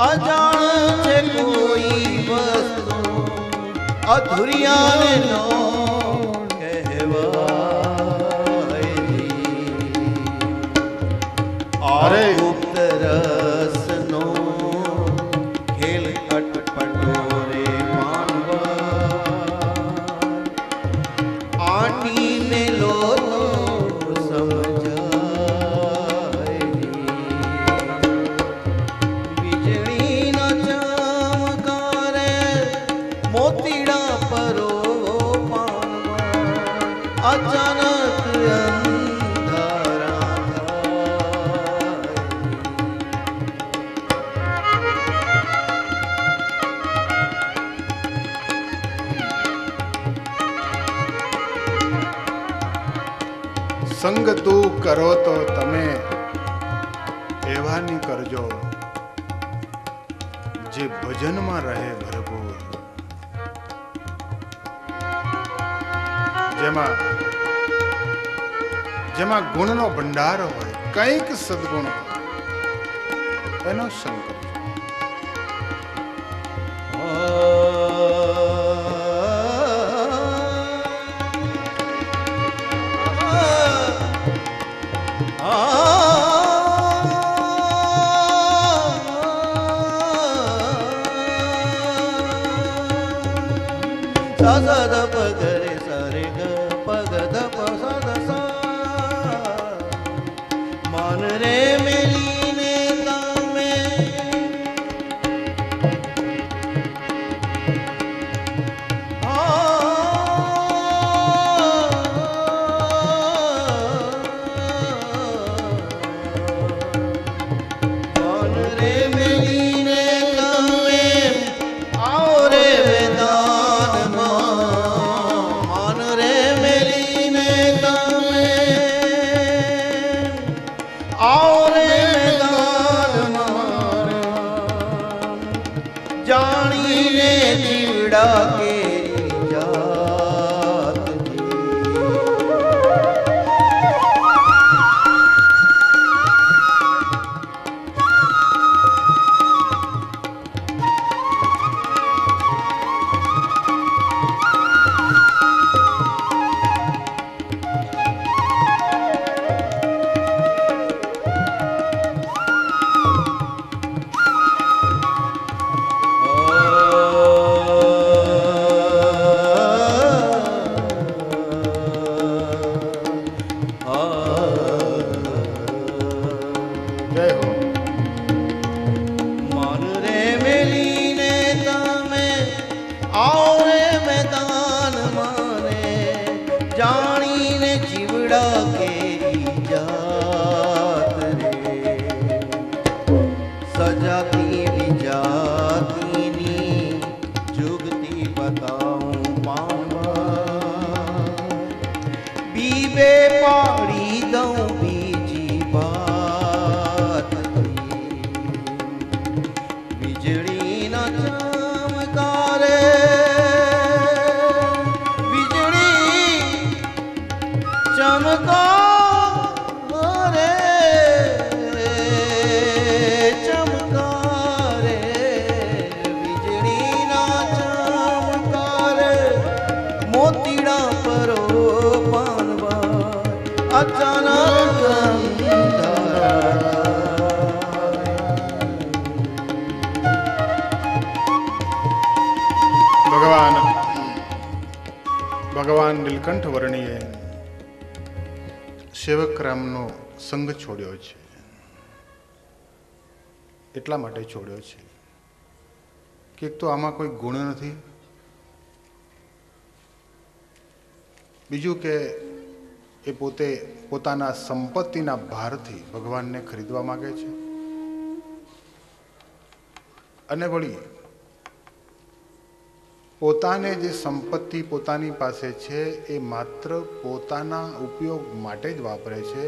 अजान छे कोई वस्तु अधूरियाने नो कहवाय अरे गुप्त रस नो खेल अटपटोरे मानवा आटी ने लो तो समझाय बिजली न चमकारे मोतीड़ा परो पानवा अचानक अंधारा संग तू करो तो तमे एवानी करजो जे भजन में रहे भरपूर जेमा गुण नो भंडार होय कईक सद्गुण एनो संग करजो। सा सा ध प ग रे सा रे ग प ग ध प सा ध सा मान रे मेलीने तामे मान रे मेलीने तामे आओ रे वेदान मान रे मेलीने तामे आओ रे वेदान जानी रे जीवड़ा केरी जात दी। जय हो। मान रे मेलीने तामे आओ रे मैदान माने जानी ने जीवड़ा केरी जात रे सजाती विजाती नी जुगती बताऊं पानवा बीबे पाड़ी दऊं बीजी बात बिजली न चमकारे बिजली चमकारे चमकारे बिजली न चमकारे मोतीड़ा परो पानवा अचानक अंधारा ભગવાન નીલકંઠ વર્ણીએ સેવક રામનો સંગ છોડ્યો છે. એટલા માટે છોડ્યો છે કે એક તો આમાં કોઈ ગુણ નથી, બીજું કે એ પોતે પોતાના સંપત્તિના ભારથી ભગવાનને ખરીદવા માંગે છે, અને વળી પોતાને જે સંપત્તિ પોતાની પાસે છે એ માત્ર પોતાના ઉપયોગ માટે જ વાપરે છે.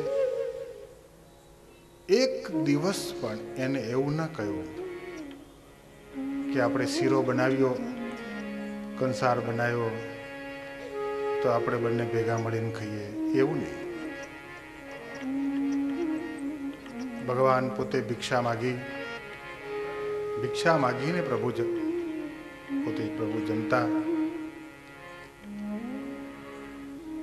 એક દિવસ પણ એને એવું ન કહ્યું કે આપણે શીરો બનાવ્યો, કંસાર બનાવ્યો તો આપણે બંને ભેગા મળીને ખાઈએ, એવું નહીં. ભગવાન પોતે ભિક્ષા માગી ભિક્ષા માગીને પોતે પ્રભુ જમતા.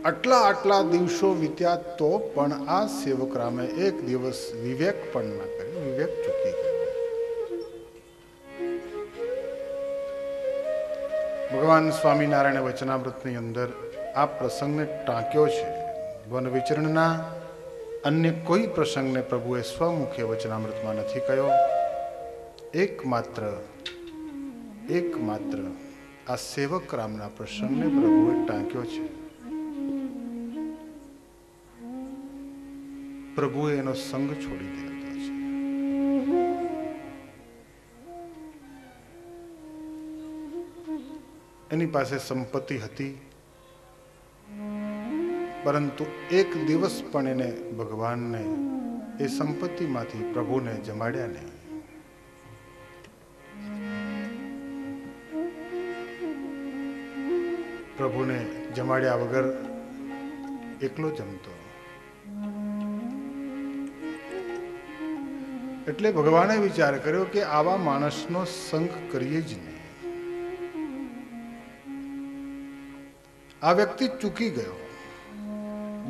આટલા દિવસો વીત્યા તો પણ આ સેવક રામે એક દિવસ વિવેક પણ ના કર્યો, વિવેક ચૂકી ગયો. ભગવાન સ્વામિનારાયણ વચનામૃતની અંદર આ પ્રસંગને ટાંક્યો છે. વન વિચરણના અન્ય કોઈ પ્રસંગને પ્રભુએ સ્વમુખે વચનામૃતમાં નથી કહ્યો. એકમાત્ર આ સેવક રામના પ્રસંગને પ્રભુએ ટાંક્યો છે. પ્રભુએ એનો સંગ છોડી દીધો છે. એની પાસે સંપત્તિ હતી, પરંતુ એક દિવસ પણ એને ભગવાનને એ સંપત્તિમાંથી પ્રભુને જમાડ્યા નહીં. પ્રભુને જમાડ્યા વગર એકલો જમતો. એટલે ભગવાને વિચાર કર્યો કે આવા માણસનો સંગ કરીએ જ નહીં. આ વ્યક્તિ ચૂકી ગયો,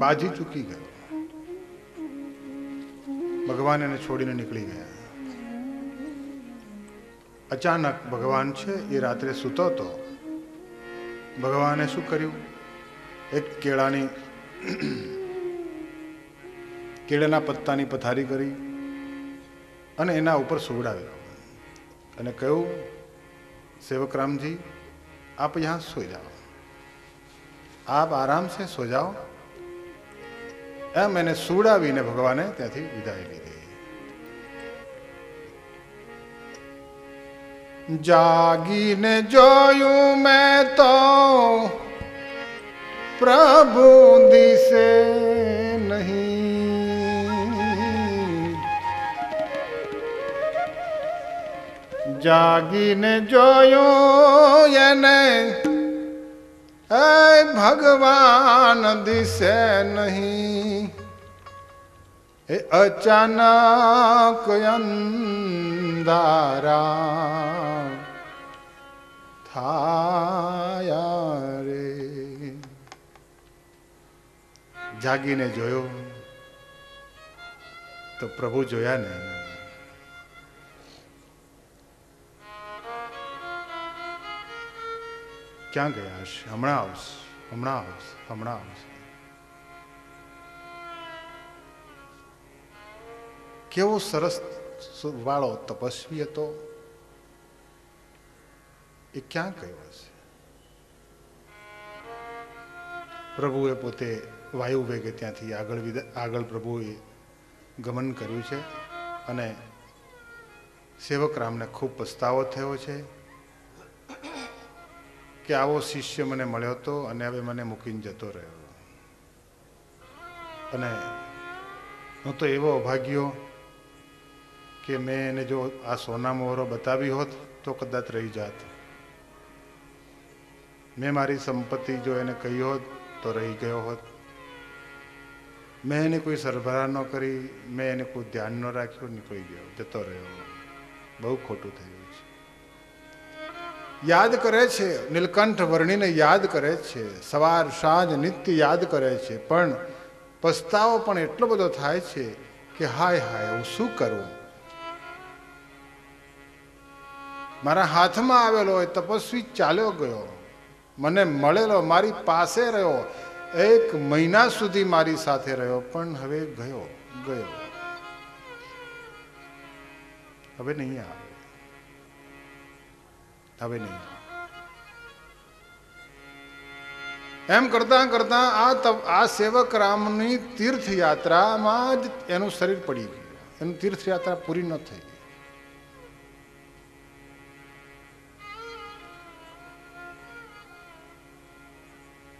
બાજી ચૂકી ગયો. ભગવાન એને છોડીને નીકળી ગયા. અચાનક ભગવાન છે એ રાત્રે સૂતો હતો. ભગવાને શું કર્યું? એક કેળાના પત્તાની પથારી કરી અને એના ઉપર સુવડાવ્યો અને કહ્યું, सेवक राम जी आप यहाँ सो जाओ, आप आराम से सो जाओ. मैंने સુવડાવીને ભગવાને ત્યાંથી વિદાય લીધી. જાગીને જોયું મેં તો પ્રભુ દિશે નહીં. જાગીને જોયું એને ભગવાન દિશે નહીં. એ અચાનક અંધારા થાયા રે. જાગીને જોયો તો પ્રભુ જોયા ને. ક્યાં ગયા હશે? હમણાં આવશે, હમણાં આવશે, હમણાં આવશે. કેવો સરસ વાળો તપસ્વી હતો, એ ક્યાં ગયો હશે? પ્રભુએ પોતે વાયુ વેગે ત્યાંથી આગળ પ્રભુએ ગમન કર્યું છે અને સેવક રામને ખૂબ પસ્તાવો થયો છે કે આવો શિષ્ય મને મળ્યો હતો અને હવે મને મૂકીને જતો રહ્યો. અને હું તો એવો અભાગ્યો કે મેં એને જો આ સોના મોહરો બતાવી હોત તો કદાચ રહી જાત. મેં મારી સંપત્તિ જો એને કહી હોત તો રહી ગયો હોત. મેં એને કોઈ સરભરા ન કરી, મેં એને કોઈ ધ્યાન ન રાખ્યું, નીકળી ગયો, જતો રહ્યો. બહુ ખોટું થયું છે. યાદ કરે છે, નીલકંઠ વર્ણીને યાદ કરે છે, સવાર સાંજ નિત્ય યાદ કરે છે, પણ પસ્તાવો પણ એટલો બધો થાય છે કે હાય હાય હું શું કરું. મારા હાથમાં આવેલો હોય તપસ્વી ચાલ્યો ગયો, મને મળેલો, મારી પાસે રહ્યો, 1 મહિના સુધી મારી સાથે રહ્યો, પણ હવે ગયો. હવે નહીં આવે, હવે નહીં. એમ કરતા કરતા આ સેવક રામની તીર્થયાત્રામાં જ એનું શરીર પડી ગયું. એનું તીર્થયાત્રા પૂરી ન થઈ.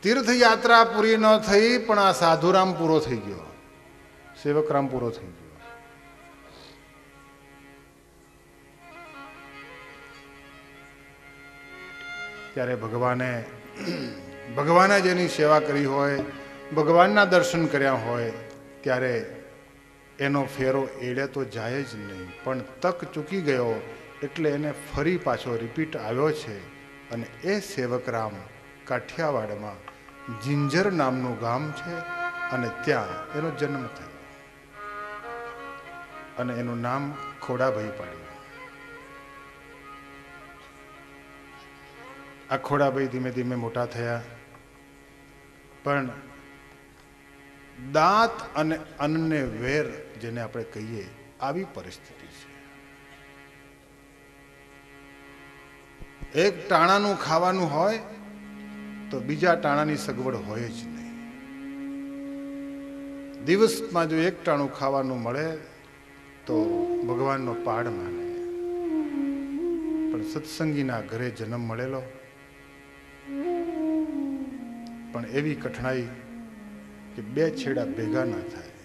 તીર્થયાત્રા પૂરી ન થઈ, પણ આ સાધુરામ પૂરો થઈ ગયો, સેવકરામ પૂરો થઈ ગયો. ત્યારે ભગવાને જેની સેવા કરી હોય, ભગવાનના દર્શન કર્યા હોય, ત્યારે એનો ફેરો એડે તો જાય જ નહીં. પણ તક ચૂકી ગયો એટલે એને ફરી પાછો રિપીટ આવ્યો છે. અને એ સેવકરામ કાઠિયાવાડમાં જિંજર નામનું ગામ છે અને ત્યાં એનો જન્મ થયો અને એનું નામ ખોડાભાઈ પાડ્યું. આ ખોડાભાઈ ધીમે ધીમે મોટા થયા, પણ દાંત અને અન્નને વેર જેને આપણે કહીએ આવી પરિસ્થિતિ છે. એક ટાણાનું ખાવાનું હોય તો બીજા ટાણાની સગવડ હોય જ નહીં. દિવસમાં જો એક ટાણું ખાવાનું મળે તો ભગવાનનો પાડ માને. પણ સત્સંગીના ઘરે જન્મ મળેલો, પણ એવી કઠણાઈ કે બે છેડા ભેગા ના થાય,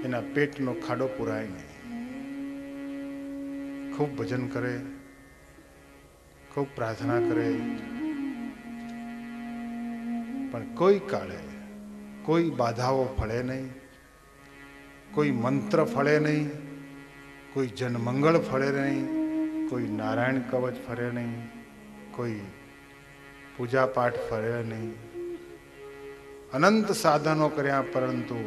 એના પેટનો ખાડો પુરાય નહીં. ખૂબ ભજન કરે, ખૂબ પ્રાર્થના કરે, પણ કોઈ કાળે કોઈ બાધાઓ ફળે નહીં, કોઈ મંત્ર ફળે નહીં, કોઈ જનમંગળ ફળે નહીં, કોઈ નારાયણ કવચ ફળે નહીં, કોઈ પૂજા પાઠ ફળે નહીં. અનંત સાધનો કર્યા પરંતુ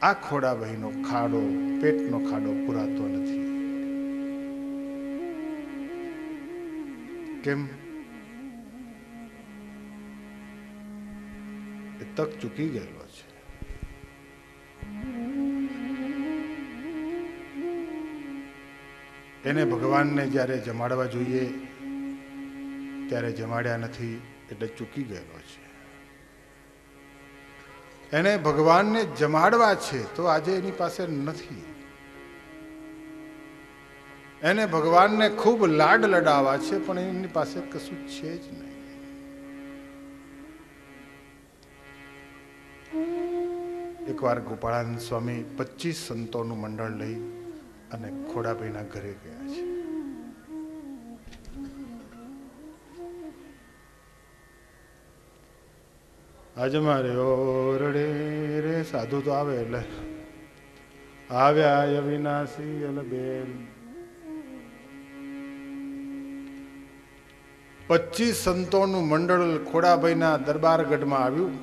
આ ખોડાભાઈનો ખાડો, પેટનો ખાડો પૂરાતો નથી. કેમ? એ તક ચૂકી ગયેલો છે. એને ભગવાનને જ્યારે જમાડવા જોઈએ ત્યારે જમાડ્યા નથી, એટલે ચૂકી ગયેલો છે. એને ભગવાનને જમાડવા છે તો આજે એની પાસે નથી. એને ભગવાનને ખૂબ લાડ લડાવવા છે, પણ એની પાસે કશું છે જ નહીં. એકવાર ગોપાળાનંદ સ્વામી 25 સંતોનું મંડળ લઈ અને ખોડાભાઈના ઘરે ગયા છે. આજ મારે ઓરડે રે સાધુ તો આવે એટલે આવ્યા અવિનાશી અલબેલ. 25 સંતોનું મંડળ ખોડાભાઈના દરબારગઢમાં આવ્યું.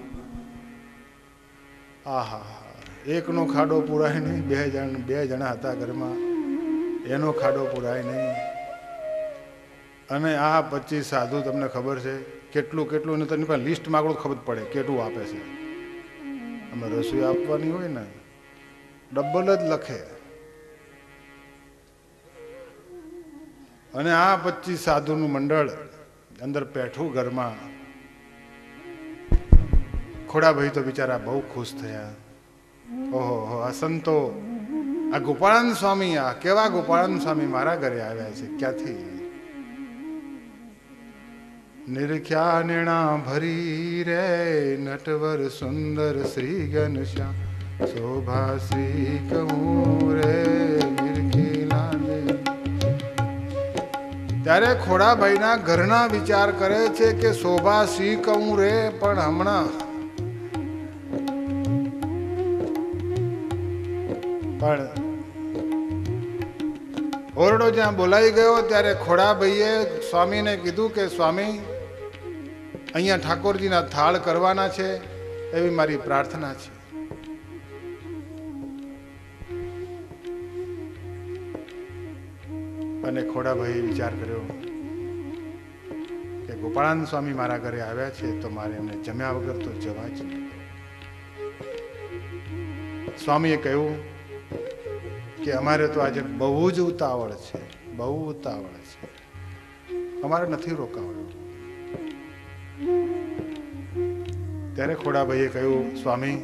આહા, એકનો ખાડો પુરાય નહીં, બે જણા હતા ઘરમાં, એનો ખાડો પુરાય નહીં. અને આ 25 સાધુ તમને ખબર છે કેટલું કેટલું ને તેની પાસે લિસ્ટ માંગો ખબર પડે કેટલું આપે છે. અમે રસોઈ આપવાની હોય ને ડબલ જ લખે. અને આ 25 સાધુનું મંડળ અંદર પેઠું ઘરમાં. ખોડાભાઈ તો બિચારા બહુ ખુશ થયા. ઓહો, આ સંતો, આ ગોપાળાનંદ સ્વામી, આ કેવા ગોપાળાનંદ સ્વામી મારા ઘરે આવ્યા છે, ક્યાંથી? નિરખ્યા નેણા ભરી રે નટવર સુંદર શ્રી ઘનશ્યામ, શોભા શ્રી કહું રે નિરખીલા દે. ત્યારે ખોડાભાઈના ઘરના વિચાર કરે છે કે શોભા શ્રી કહું રે, પણ હમણાં પણ ઓરડો જ્યાં બોલાઈ ગયો ત્યારે ખોડાભાઈએ સ્વામીને કીધું કે સ્વામી, અહીંયા ઠાકોરજીના થાળ કરવાના છે, એવી મારી પ્રાર્થના છે. અને ખોડાભાઈએ વિચાર કર્યો કે ગોપાળાનંદ સ્વામી મારા ઘરે આવ્યા છે તો મારે એમને જમ્યા વગર તો જવા જ નહીં. સ્વામીએ કહ્યું કે અમારે તો આજે બહુ જ ઉતાવળ છે, બહુ ઉતાવળ છે, અમારે નથી રોકાવાનું. ત્યારે ખોડાભાઈએ કહ્યું, સ્વામી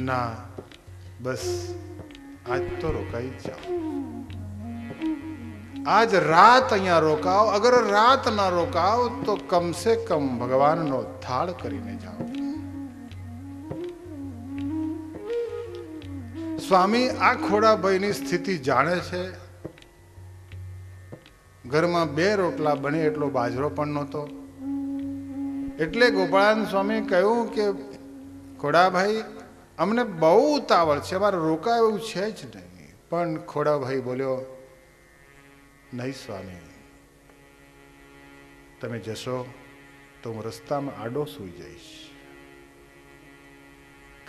ના, બસ આજ તો રોકાઈ જ જાઓ, આજ રાત અહીંયા રોકાઓ. અગર રાત ના રોકાઓ તો કમ સે કમ ભગવાનનો થાળ કરીને જાઓ. સ્વામી આ ખોડાભાઈની સ્થિતિ જાણે છે. ઘરમાં 2 રોટલા બને એટલો બાજરો પણ નહોતો. એટલે ગોપાળાનંદ સ્વામી કહ્યું કે ખોડાભાઈ, અમને બહુ ઉતાવળ છે, અમારે રોકાય એવું છે જ નહીં, પણ ખોડાભાઈ બોલ્યો, નહીં સ્વામી, તમે જશો તો હું રસ્તામાં આડો સૂઈ જઈશ.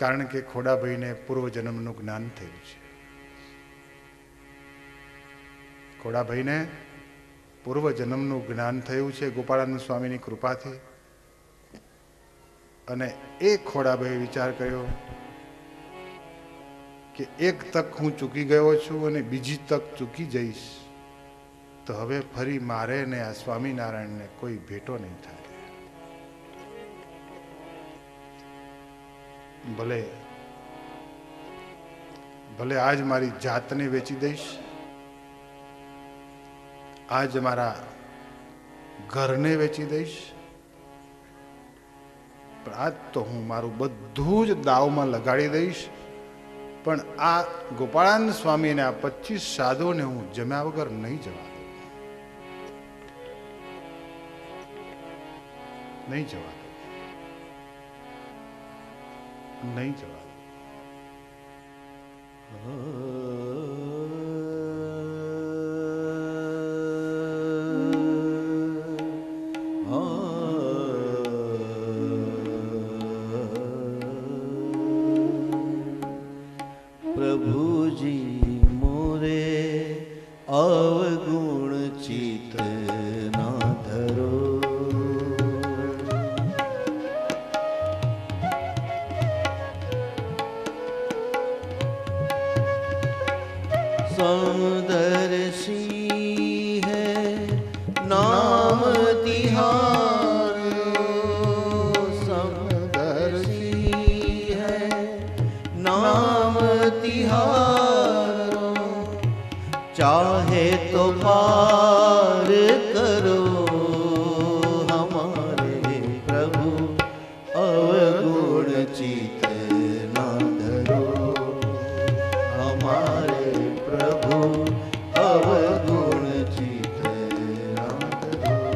કારણ કે ખોડાભાઈને પૂર્વજન્મનું જ્ઞાન થયું છે. ખોડાભાઈને પૂર્વજન્મનું જ્ઞાન થયું છે ગોપાળાનંદ સ્વામીની કૃપાથી. અને એ ખોડાભાઈ વિચાર કર્યો કે એક તક હું ચૂકી ગયો છું અને બીજી તક ચૂકી જઈશ તો હવે ફરી મારે ને આ સ્વામિનારાયણને કોઈ ભેટો નહીં થાય. ભલે ભલે આજ મારી જાતને વેચી દઈશ, આજ મારા ઘરને વેચી દઈશ, પણ આજ તો હું મારું બધું જ દાવમાં લગાડી દઈશ. પણ આ ગોપાળાનંદ સ્વામીને આ 25 સાધુઓને હું જમ્યા વગર નહીં જવા દઉં, નહીં જવા દઉં, નહીં જવા દઉં. પ્રભુજી મોરે અવગુણ ચિત ના ધરો. समदर्शी है नाम तिहारो, समदर्शी है नाम तिहारो. चाहे तो पार करो हमारे प्रभु अवगुण चित ना धरो. हमारे प्रभु अवगुण चित ना धरो.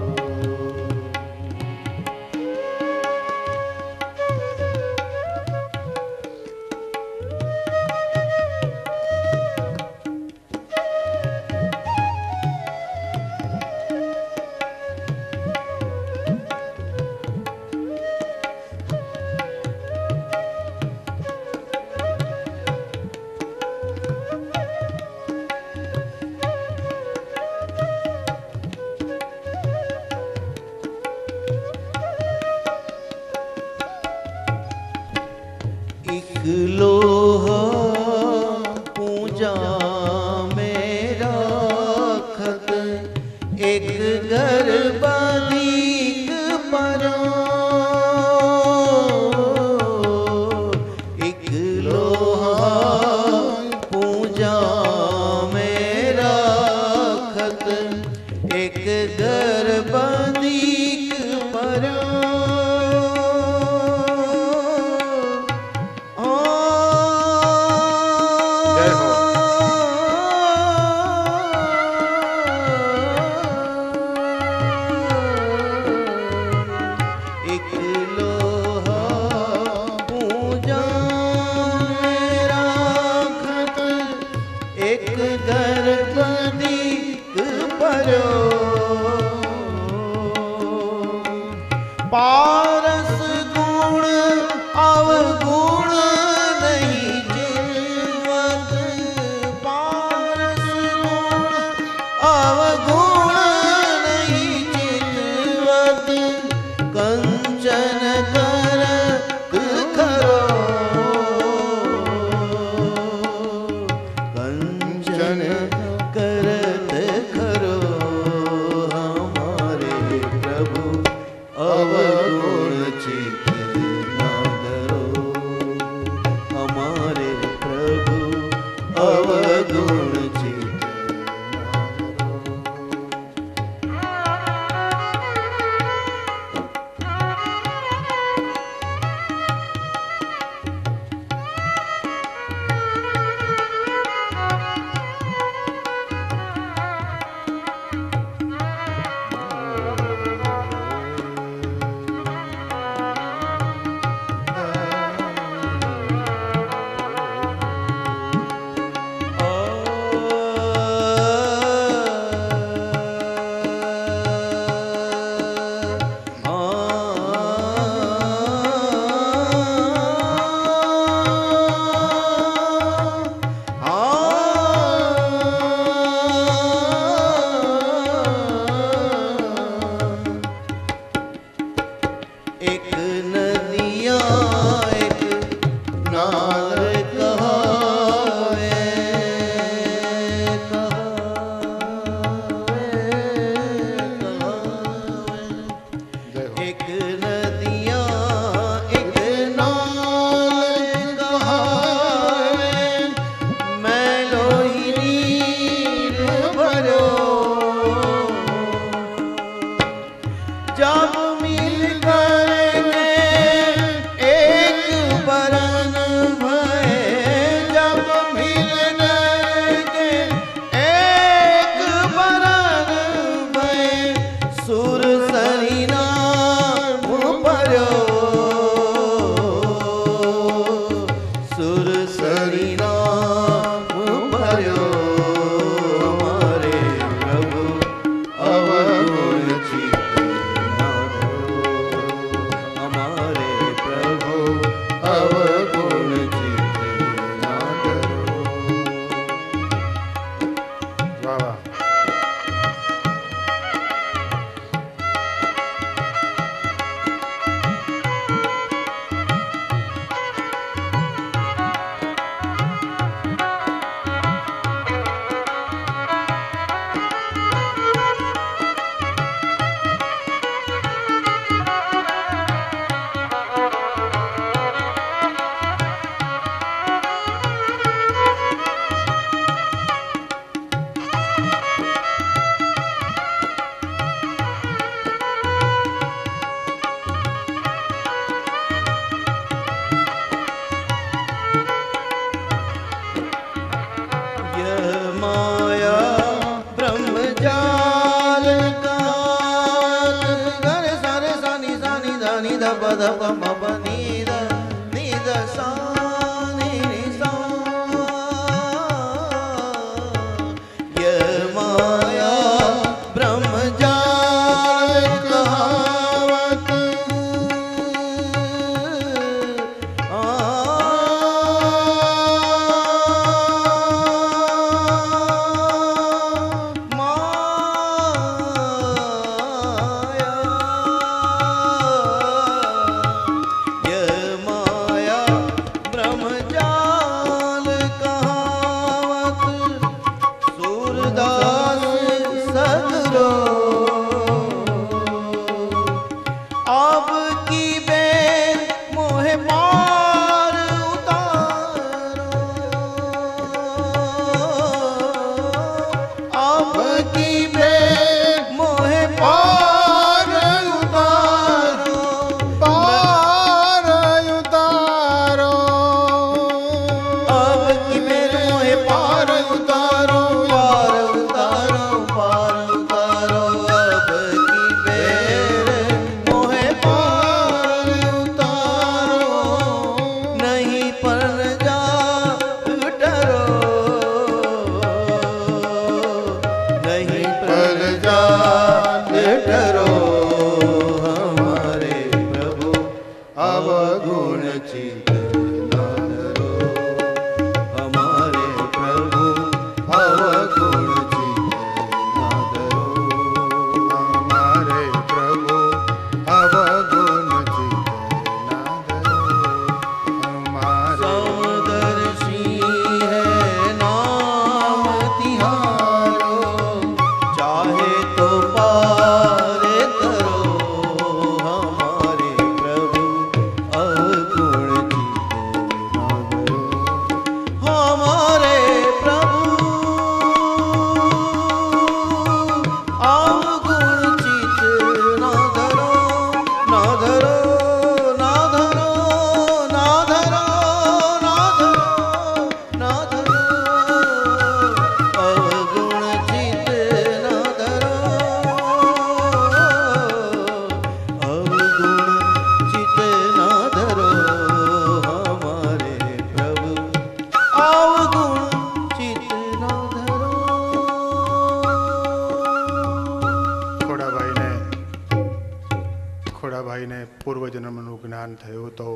જન્મનું જ્ઞાન થયું તો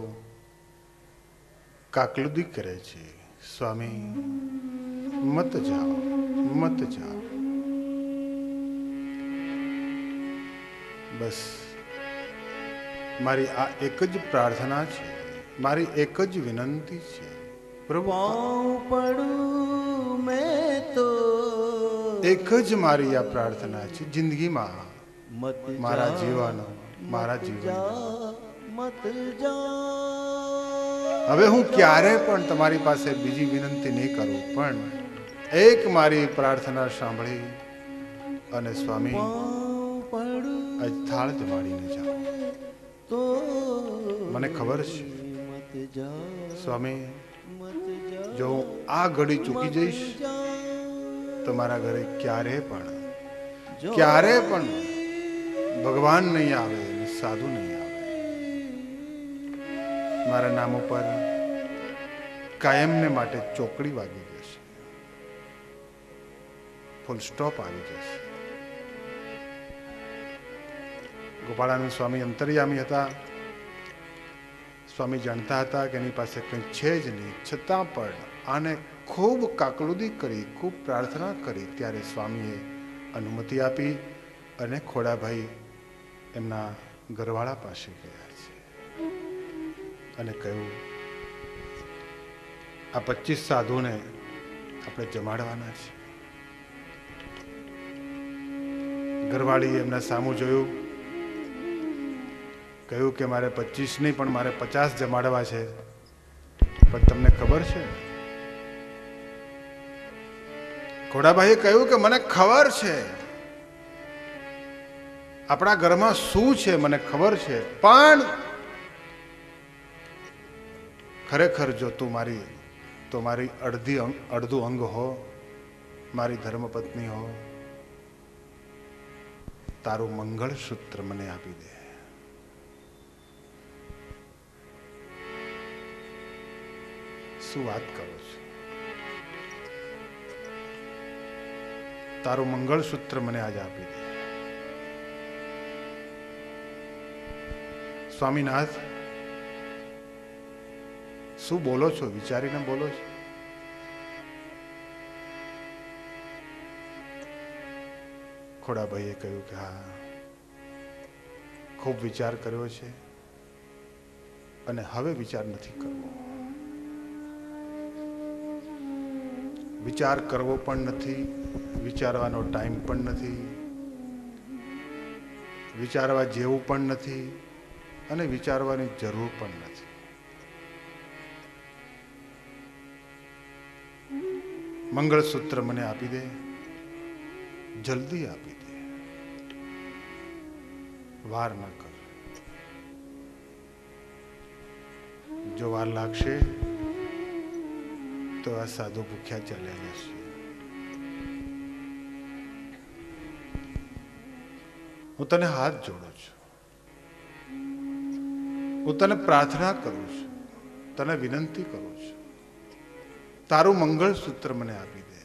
કાકલુદી કરે છે, સ્વામી મત જાઓ, મત જાઓ. બસ મારી આ એક જ પ્રાર્થના છે, મારી એક જ વિનંતી છે, પ્રભુ પડું મેં તો એક જ મારી આ પ્રાર્થના છે જિંદગીમાં, મારા જીવન, મારા જીવન. મત જા. હવે હું ક્યારે પણ તમારી પાસે બીજી વિનંતી નહીં કરું, પણ એક મારી પ્રાર્થના સાંભળી અને સ્વામી આજ થાળ જમાડીને જાઓ. તો મને ખબર છે મત જા, સ્વામી, મત જા. જો હું આ ઘડી ચૂકી જઈશ તો મારા ઘરે ક્યારે પણ ભગવાન નહીં આવે અને સાધુ નહીં આવે. મારા નામ ઉપર કાયમને માટે ચોકડી વાગી જશે, ફૂલ સ્ટોપ આવી જશે. ગોપાળાનંદ સ્વામી અંતર્યામી હતા. સ્વામી જાણતા હતા કે એની પાસે કંઈ છે જ નહીં, છતાં પણ આને ખૂબ કાકલુદી કરી, ખૂબ પ્રાર્થના કરી, ત્યારે સ્વામીએ અનુમતિ આપી અને ખોડાભાઈ એમના ઘરવાળા પાસે ગયા છે અને કહ્યું, આ 25 સાધુને આપણે જમાડવાના છે. ઘરવાળીએ એમના સામું જોયું, કહ્યું કે મારે 25 નહીં પણ મારે 50 જમાડવા છે. પણ તમને ખબર છે? ખોડાભાઈએ કહ્યું કે મને ખબર છે, આપણા ઘરમાં શું છે મને ખબર છે, પણ ખરેખર જો તું મારી અડધું અંગ હો, મારી ધર્મપત્ની હો, તારું મંગળસૂત્ર મને આપી દે. શું વાત કરો છો? તારું મંગળસૂત્ર મને આજે આપી દે. સ્વામીનાથ, શું બોલો છો? વિચારીને બોલો છો? ખોડાભાઈએ કહ્યું કે હા, ખૂબ વિચાર કર્યો છે અને હવે વિચાર નથી કરવો. વિચાર કરવો પણ નથી, વિચારવાનો ટાઈમ પણ નથી, વિચારવા જેવું પણ નથી અને વિચારવાની જરૂર પણ નથી. મંગળસૂત્ર મને આપી દે, જલ્દી આપી દે, વાર ન કર. જો વાર લાગશે તો આ સાધુ ભૂખ્યા ચાલ્યા જશે. હું તને હાથ જોડું છું, હું તને પ્રાર્થના કરું છું, તને વિનંતી કરું છું, તારું મંગળસૂત્ર મને આપી દે.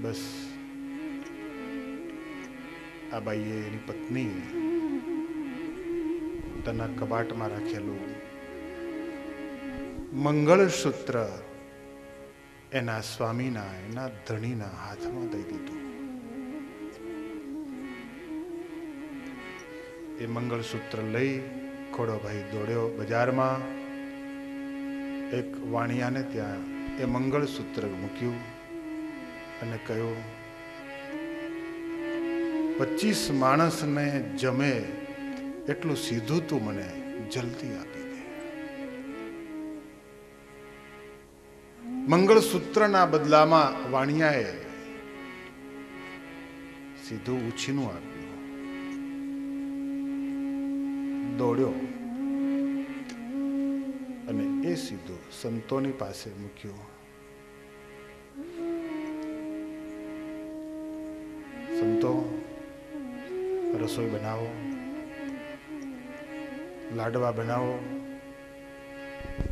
બસ આ બાઈએ એની પત્ની પોતાના કબાટમાં રાખેલું મંગળસૂત્ર એના સ્વામીના, એના ધણીના હાથમાં દઈ દીધું. એ મંગળસૂત્ર લઈ ખોડોભાઈ દોડ્યો બજારમાં. એક વાણિયાને ત્યાં એ મંગળસૂત્ર મૂક્યું અને કહ્યું, 25 માણસને જમે એટલું સીધું તું મને જલ્દી આપી દે. મંગળસૂત્રના બદલામાં વાણિયાએ સીધું ઉછીનું આપ્યું. દોડ્યો અને એ સીધું સંતોની પાસે મૂક્યું. સંતો, રસોઈ બનાવો, લાડવા બનાવો,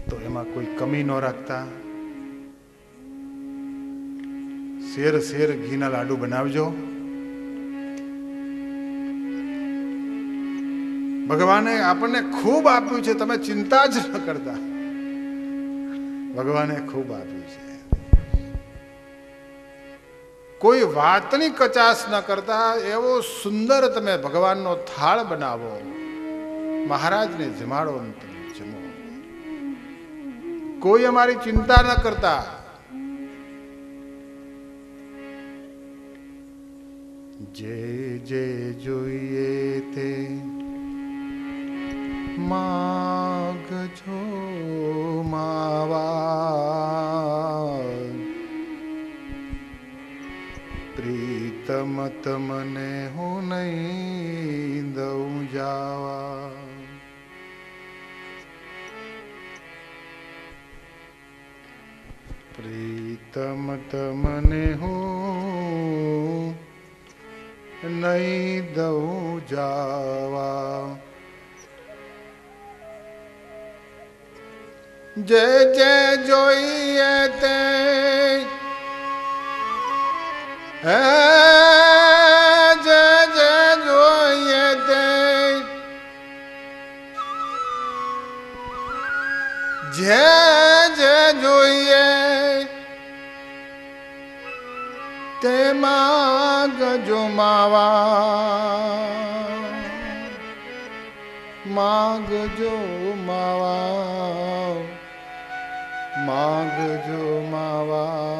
તો એમાં કોઈ કમી ન રાખતા. શેર ઘીના લાડુ બનાવજો. ભગવાને આપણને ખૂબ આપ્યું છે, તમે ચિંતા જ ન કરતા. ભગવાને ખૂબ આપ્યું છે. કોઈ વાતની કચાશ ન કરતા એવો સુંદર તમે ભગવાનનો થાળ બનાવો, મહારાજને જમાડો ને તમે જમો. કોઈ અમારી ચિંતા ન કરતા. જે જે જોઈએ તે માગજો માવા, પ્રીતમ તમને હું નહીં દઉં જાવા. પ્રીતમ તમને હું નહીં દઉં જાવા. જે જે જોઈએ તે હે, જે જે જોઈએ તે, જે જે જોઈએ તે માગજો માવા, માગજો માવા, માગજો માવા.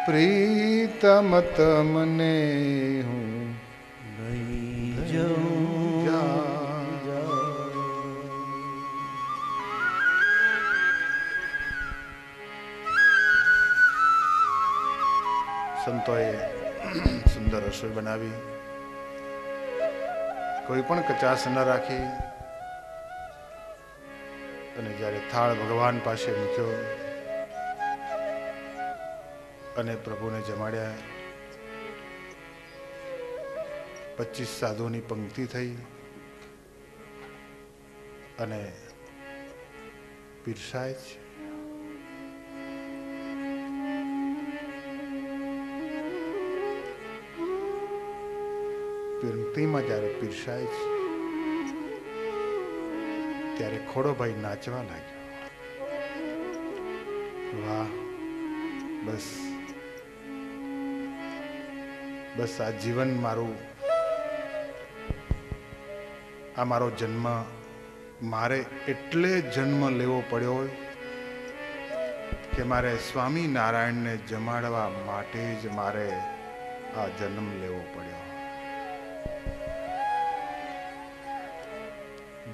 પ્રીતમ તમને હું નહીં જાઉં. સંતોએ સુંદર રસોઈ બનાવી, કોઈ પણ કચાશ ન રાખી, અને જ્યારે થાળ ભગવાન પાસે મૂક્યો અને પ્રભુને જમાડ્યા. 25 સાધુની પંક્તિ થઈ અને પીરસાય છે. પંક્તિમાં જ્યારે પીરસાય છે ત્યારે ખોડોભાઈ નાચવા લાગ્યો. વાહ, બસ બસ આ જીવન મારું, આ મારો જન્મ મારે એટલે જન્મ લેવો પડ્યો કે મારે સ્વામિનારાયણને જમાડવા માટે જ મારે આ જન્મ લેવો પડ્યો.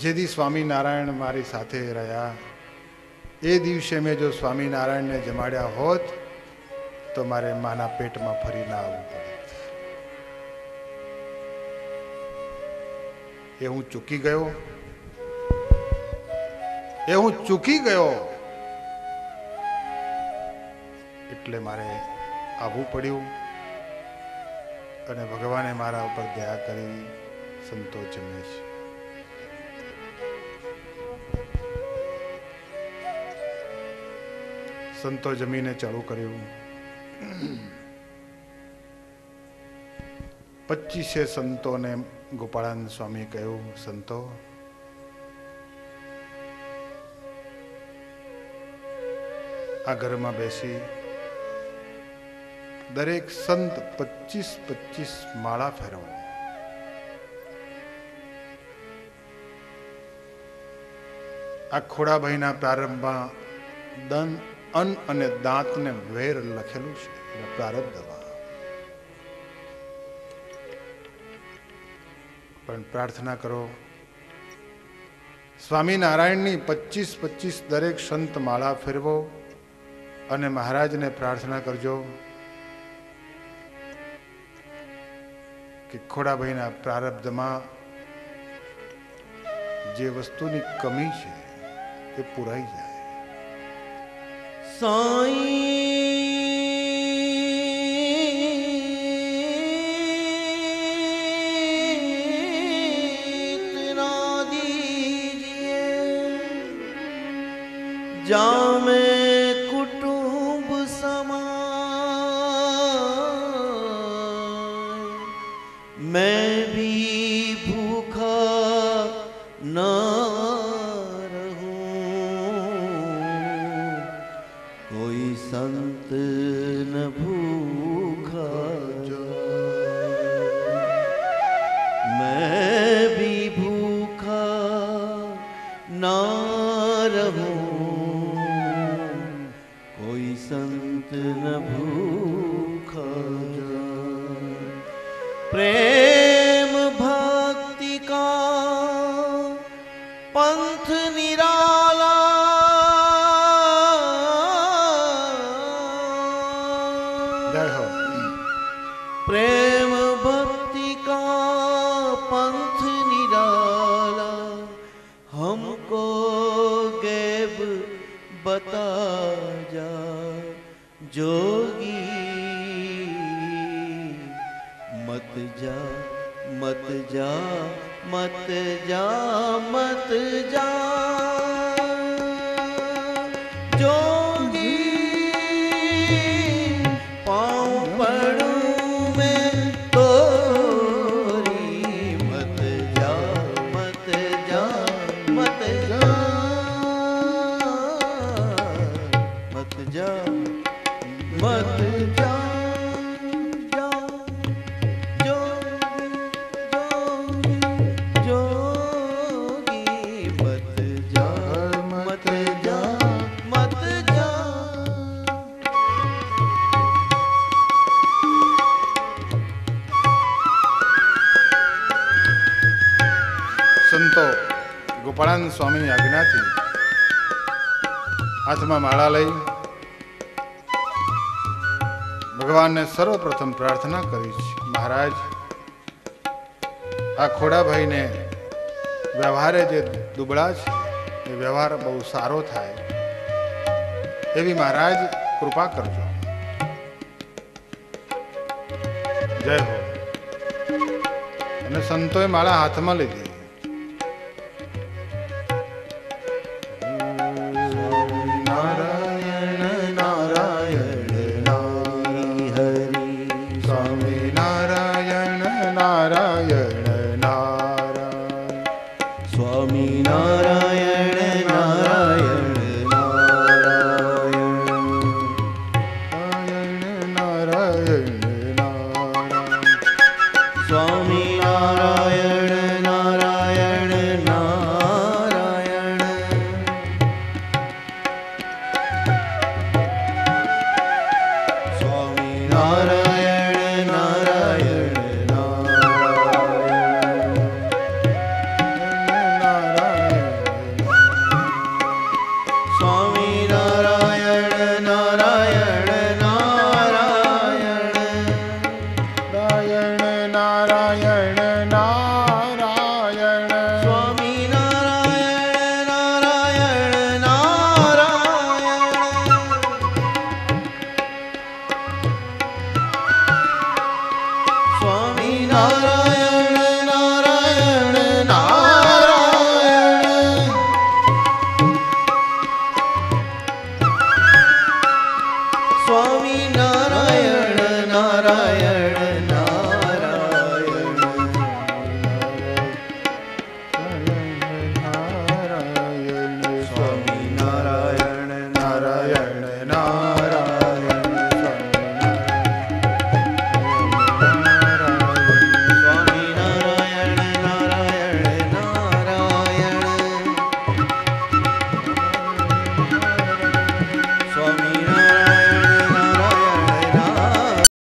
જે દી સ્વામિનારાયણ મારી સાથે રહ્યા એ દિવસે મેં જો સ્વામિનારાયણને જમાડ્યા હોત તો મારે માના પેટમાં ફરી ના આવવું પડે. એ હું ચૂકી ગયો, એ હું ચૂકી ગયો, એટલે મારે આવવું પડ્યું. અને ભગવાને મારા ઉપર દયા કરી સંતો જમે છે. સંતો જમીને ચાલુ કર્યું. 25 સંતોને ગોપાળાનંદ સ્વામી કહ્યું, સંતો આ ઘરમાં બેસી દરેક સંત 25 માળા ફેરવો. આ ખોડાભાઈના પ્રારંભમાં અન્ન અને દાંતને વેર લખેલું છે, પ્રારબ્ધ દવા. પણ પ્રાર્થના કરો, સ્વામિનારાયણની 25 દરેક સંત માળા ફેરવો અને મહારાજને પ્રાર્થના કરજો કે ખોડાભાઈના પ્રારબ્ધમાં જે વસ્તુની કમી છે એ પૂરાઈ જાય. साईं इतना दीजिए जामे कुटुंब समाए, मैं संत न भूखा मैं भी भूखा ना रहूं, कोई संत न भूखा प्रेम भक्ति का पंथ निराला प्रेम भक्ति का पंथ निराला हमको गैब बता जा जोगी, मत जा मत जा मत जा मत जा जोगी, पाँव पड़ूं मैं तोरी, मत जा मत जा मत जा मत जा मत जा સંતો ગોપાળાનંદ સ્વામીની આજ્ઞાથી હાથમાં માળા લઈ ભગવાનને સર્વપ્રથમ પ્રાર્થના કરી છે, મહારાજ આ ખોડાભાઈને વ્યવહારે જે દુબળા છે એ વ્યવહાર બહુ સારો થાય એવી મહારાજ કૃપા કરજો. જય હો. અને સંતોએ માળા હાથમાં લીધી.